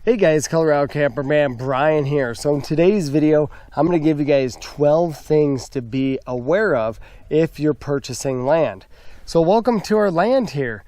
Hey guys, Colorado Camperman Brian here. So in today's video, I'm going to give you guys 12 things to be aware of if you're purchasing land. So welcome to our land here.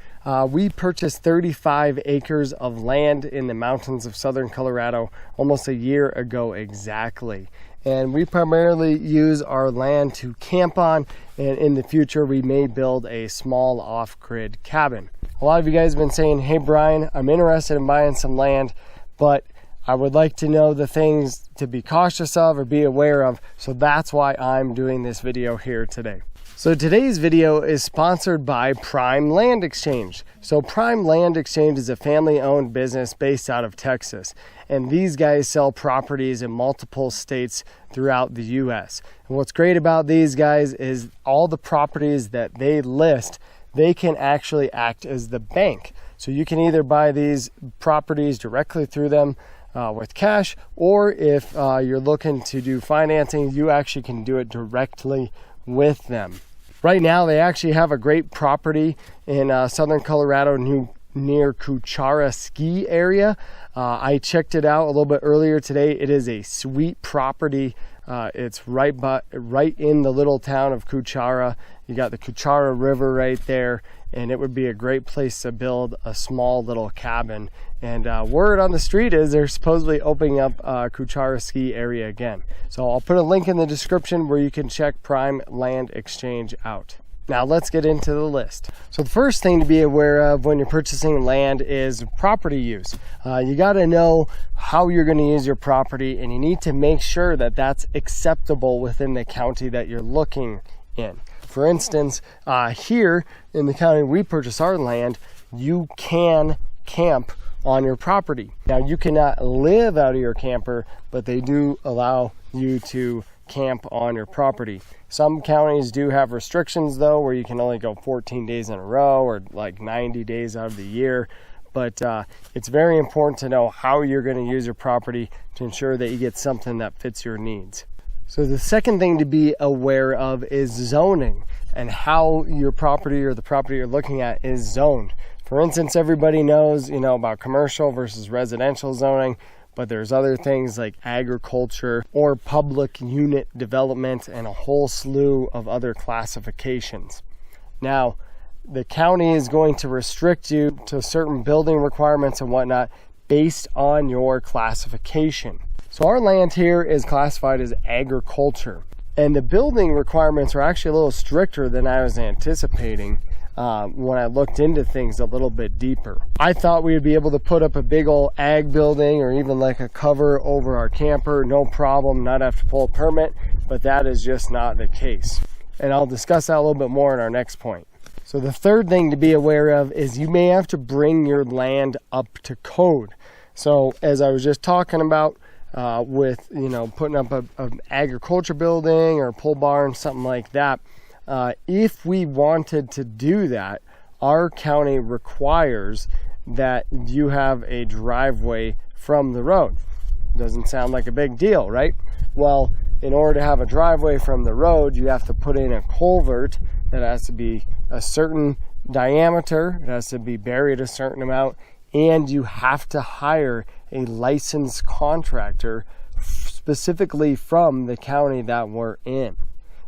We purchased 35 acres of land in the mountains of southern Colorado almost a year ago exactly. And we primarily use our land to camp on, and in the future we may build a small off-grid cabin. A lot of you guys have been saying, hey Brian, I'm interested in buying some land, but I would like to know the things to be cautious of or be aware of. So that's why I'm doing this video here today. So today's video is sponsored by Prime Land Exchange. So Prime Land Exchange is a family-owned business based out of Texas. And these guys sell properties in multiple states throughout the US. And what's great about these guys is all the properties that they list, they can actually act as the bank. So you can either buy these properties directly through them with cash, or if you're looking to do financing, you actually can do it directly with them. Right now, they actually have a great property in southern Colorado near Kuchara ski area. I checked it out a little bit earlier today. It is a sweet property. It's right in the little town of Kuchara. You got the Kuchara River right there, and it would be a great place to build a small little cabin. And word on the street is they're supposedly opening up Kuchara ski area again. So I'll put a link in the description where you can check Prime Land Exchange out. Now let's get into the list. So the first thing to be aware of when you're purchasing land is property use. You got to know how you're going to use your property, and you need to make sure that that's acceptable within the county that you're looking in. For instance, here in the county we purchase our land, you can camp on your property. Now you cannot live out of your camper, but they do allow you to camp on your property. Some counties do have restrictions though, where you can only go 14 days in a row or like 90 days out of the year. But it's very important to know how you're going to use your property to ensure that you get something that fits your needs. So the second thing to be aware of is zoning and how your property or the property you're looking at is zoned. For instance, everybody knows, about commercial versus residential zoning, but there's other things like agriculture or public unit development and a whole slew of other classifications. Now, the county is going to restrict you to certain building requirements and whatnot based on your classification. So our land here is classified as agriculture, and the building requirements are actually a little stricter than I was anticipating when I looked into things a little bit deeper. I thought we would be able to put up a big old ag building or even like a cover over our camper, no problem, not have to pull a permit, but that is just not the case. And I'll discuss that a little bit more in our next point. So the third thing to be aware of is you may have to bring your land up to code. So as I was just talking about, with putting up an agriculture building or a pole barn, something like that, if we wanted to do that, our county requires that you have a driveway from the road. Doesn't sound like a big deal, right? Well, in order to have a driveway from the road, you have to put in a culvert that has to be a certain diameter, it has to be buried a certain amount, and you have to hire a licensed contractor specifically from the county that we're in.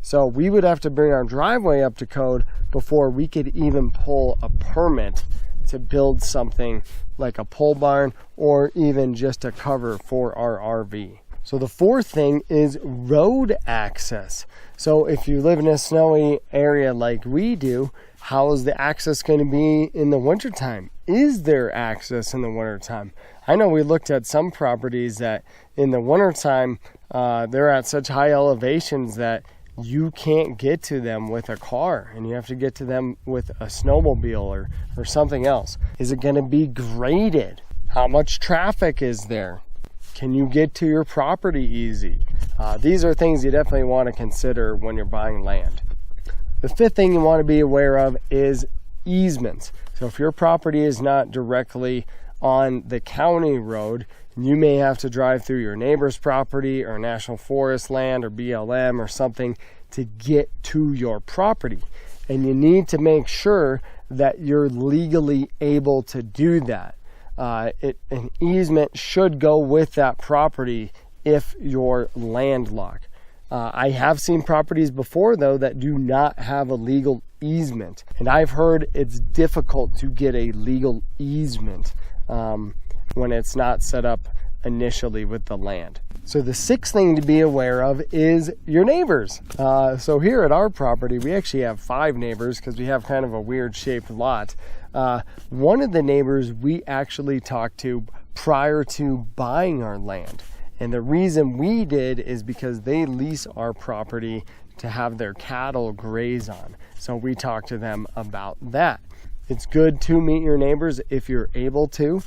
So we would have to bring our driveway up to code before we could even pull a permit to build something like a pole barn or even just a cover for our RV. So the fourth thing is road access. So if you live in a snowy area like we do, how is the access going to be in the wintertime? Is there access in the wintertime? I know we looked at some properties that in the wintertime, they're at such high elevations that you can't get to them with a car and you have to get to them with a snowmobile or something else. Is it going to be graded? How much traffic is there? Can you get to your property easy? These are things you definitely want to consider when you're buying land. The fifth thing you want to be aware of is easements. So if your property is not directly on the county road, you may have to drive through your neighbor's property or national forest land or BLM or something to get to your property. And you need to make sure that you're legally able to do that. an easement should go with that property if you're landlocked. I have seen properties before, though, that do not have a legal easement. And I've heard it's difficult to get a legal easement when it's not set up initially with the land. So the sixth thing to be aware of is your neighbors. So here at our property, we actually have 5 neighbors because we have kind of a weird shaped lot. One of the neighbors we actually talked to prior to buying our land. And the reason we did is because they lease our property to have their cattle graze on. So we talked to them about that. It's good to meet your neighbors if you're able to.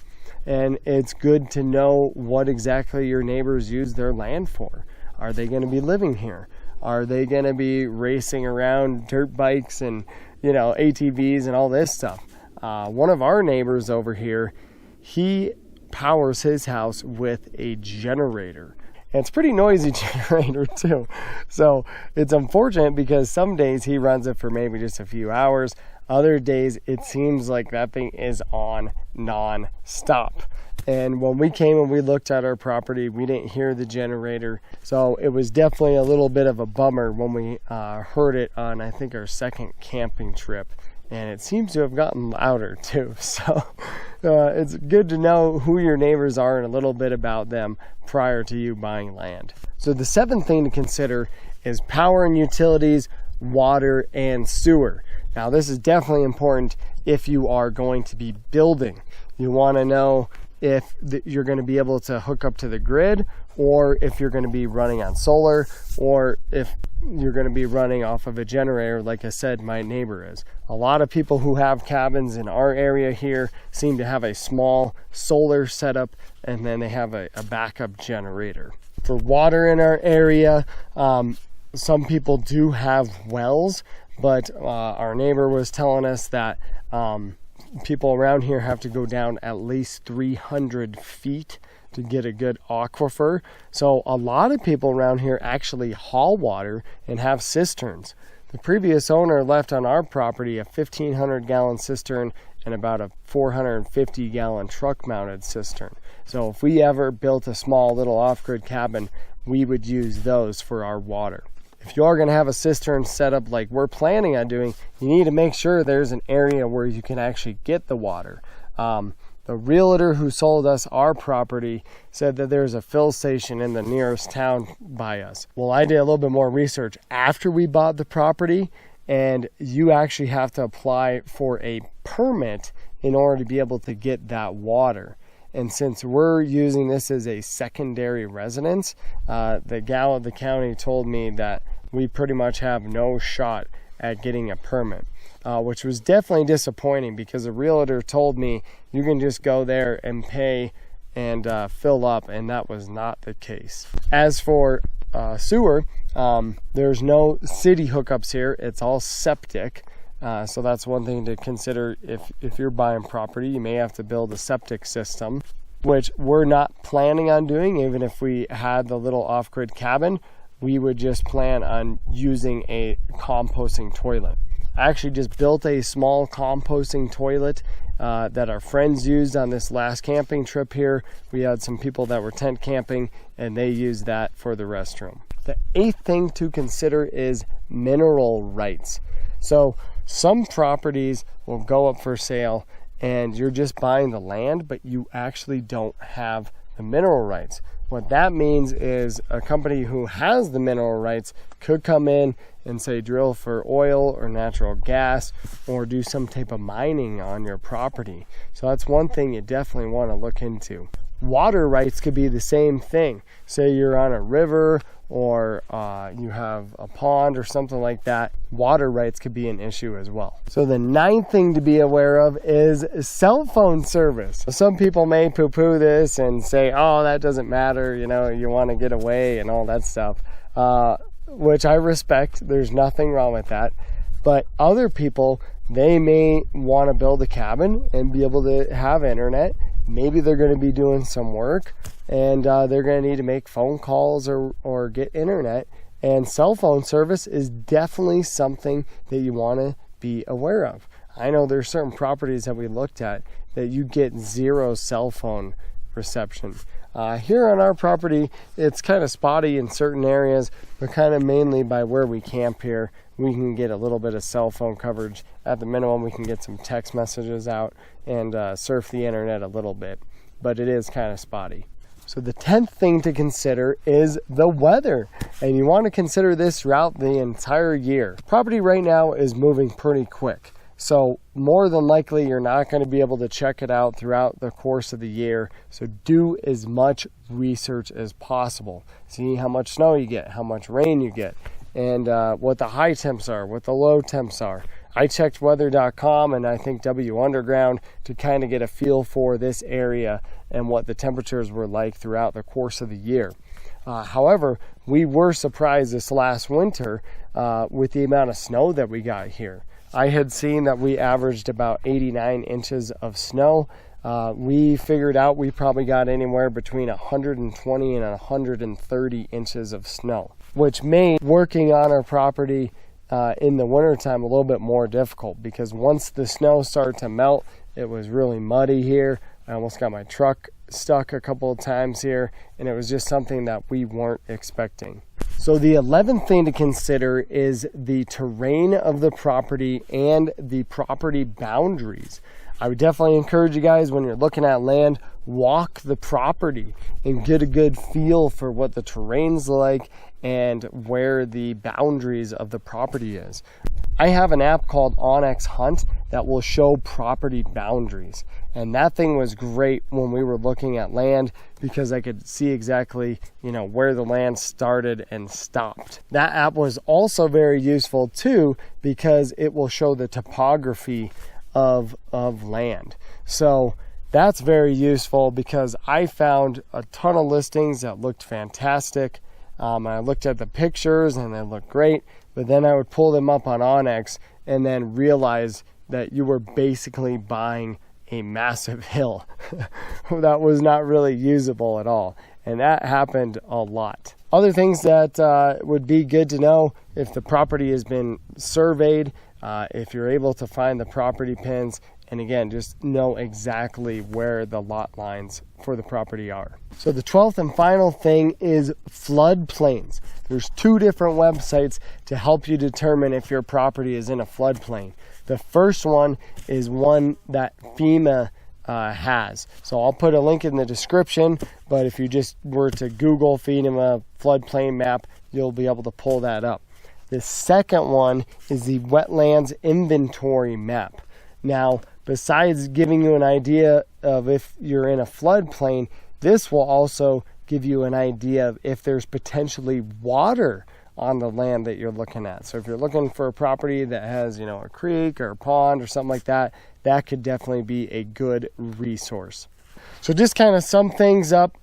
And it's good to know what exactly your neighbors use their land for. Are they going to be living here? Are they going to be racing around dirt bikes and, ATVs and all this stuff? One of our neighbors over here, he powers his house with a generator. And it's a pretty noisy generator too. So it's unfortunate because some days he runs it for maybe just a few hours. Other days it seems like that thing is on non-stop. And when we came and we looked at our property, we didn't hear the generator. So it was definitely a little bit of a bummer when we heard it on, I think, our second camping trip. And it seems to have gotten louder too. So it's good to know who your neighbors are and a little bit about them prior to you buying land. So the 7th thing to consider is power and utilities, water and sewer. Now this is definitely important if you are going to be building. You want to know if you're going to be able to hook up to the grid, or if you're going to be running on solar, or if you're going to be running off of a generator, like I said, my neighbor is. A lot of people who have cabins in our area here seem to have a small solar setup, and then they have a backup generator. For water in our area, some people do have wells, but our neighbor was telling us that people around here have to go down at least 300 feet to get a good aquifer. So a lot of people around here actually haul water and have cisterns. The previous owner left on our property a 1,500 gallon cistern and about a 450 gallon truck mounted cistern. So if we ever built a small little off-grid cabin, we would use those for our water. If you are going to have a cistern set up like we're planning on doing, you need to make sure there's an area where you can actually get the water. The realtor who sold us our property said that there's a fill station in the nearest town by us. Well, I did a little bit more research after we bought the property, and you actually have to apply for a permit in order to be able to get that water. And since we're using this as a secondary residence, the gal at the county told me that we pretty much have no shot at getting a permit, which was definitely disappointing because the realtor told me you can just go there and pay and fill up, and that was not the case. As for sewer, there's no city hookups here. It's all septic. So that's one thing to consider. If you're buying property, you may have to build a septic system, which we're not planning on doing. Even if we had the little off-grid cabin, we would just plan on using a composting toilet. I actually just built a small composting toilet that our friends used on this last camping trip here. We had some people that were tent camping, and they used that for the restroom. The 8th thing to consider is mineral rights. So some properties will go up for sale and you're just buying the land, but you actually don't have the mineral rights. What that means is a company who has the mineral rights could come in and say drill for oil or natural gas or do some type of mining on your property. So that's one thing you definitely want to look into. Water rights could be the same thing. Say you're on a river or you have a pond or something like that. Water rights could be an issue as well. So the 9th thing to be aware of is cell phone service. Some people may poo-poo this and say, oh, that doesn't matter, you want to get away and all that stuff, which I respect. There's nothing wrong with that. But other people, they may want to build a cabin and be able to have internet. Maybe they're going to be doing some work and they're going to need to make phone calls or get internet. And cell phone service is definitely something that you want to be aware of. I know there's certain properties that we looked at that you get zero cell phone reception. Here on our property, it's kind of spotty in certain areas, but kind of mainly by where we camp here, we can get a little bit of cell phone coverage. At the minimum, we can get some text messages out and surf the internet a little bit, but it is kind of spotty. So the 10th thing to consider is the weather, and you want to consider this throughout the entire year. Property right now is moving pretty quick. So more than likely, you're not going to be able to check it out throughout the course of the year. So do as much research as possible. See how much snow you get, how much rain you get, and what the high temps are, what the low temps are. I checked weather.com and I think W Underground to kind of get a feel for this area and what the temperatures were like throughout the course of the year. However, we were surprised this last winter with the amount of snow that we got here. I had seen that we averaged about 89 inches of snow. We figured out we probably got anywhere between 120 and 130 inches of snow, which made working on our property in the wintertime a little bit more difficult, because once the snow started to melt, it was really muddy here. I almost got my truck stuck a couple of times here, and it was just something that we weren't expecting. So the 11th thing to consider is the terrain of the property and the property boundaries. I would definitely encourage you guys, when you're looking at land, walk the property and get a good feel for what the terrain's like and where the boundaries of the property is. I have an app called Onyx Hunt that will show property boundaries, and that thing was great when we were looking at land, because I could see exactly, where the land started and stopped. That app was also very useful too, because it will show the topography of land. So that's very useful, because I found a ton of listings that looked fantastic. I looked at the pictures and they looked great, but then I would pull them up on Onyx and then realize that you were basically buying a massive hill that was not really usable at all. And that happened a lot. Other things that would be good to know: if the property has been surveyed, if you're able to find the property pins, and again, just know exactly where the lot lines for the property are. So the 12th and final thing is floodplains. There's 2 different websites to help you determine if your property is in a floodplain. The first one is one that FEMA has. So I'll put a link in the description, but if you just were to Google FEMA floodplain map, you'll be able to pull that up. The second one is the wetlands inventory map. Now, besides giving you an idea of if you're in a floodplain, this will also give you an idea of if there's potentially water on the land that you're looking at. So if you're looking for a property that has, a creek or a pond or something like that, that could definitely be a good resource. So just kind of sum things up,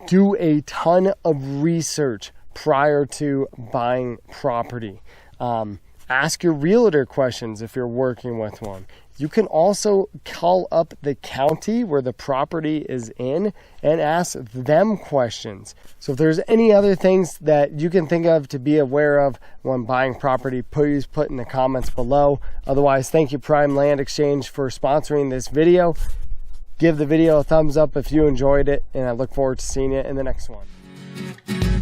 do a ton of research prior to buying property. Ask your realtor questions if you're working with one. You can also call up the county where the property is in and ask them questions. So if there's any other things that you can think of to be aware of when buying property, please put in the comments below. Otherwise, thank you Prime Land Exchange for sponsoring this video. Give the video a thumbs up if you enjoyed it, and I look forward to seeing you in the next one.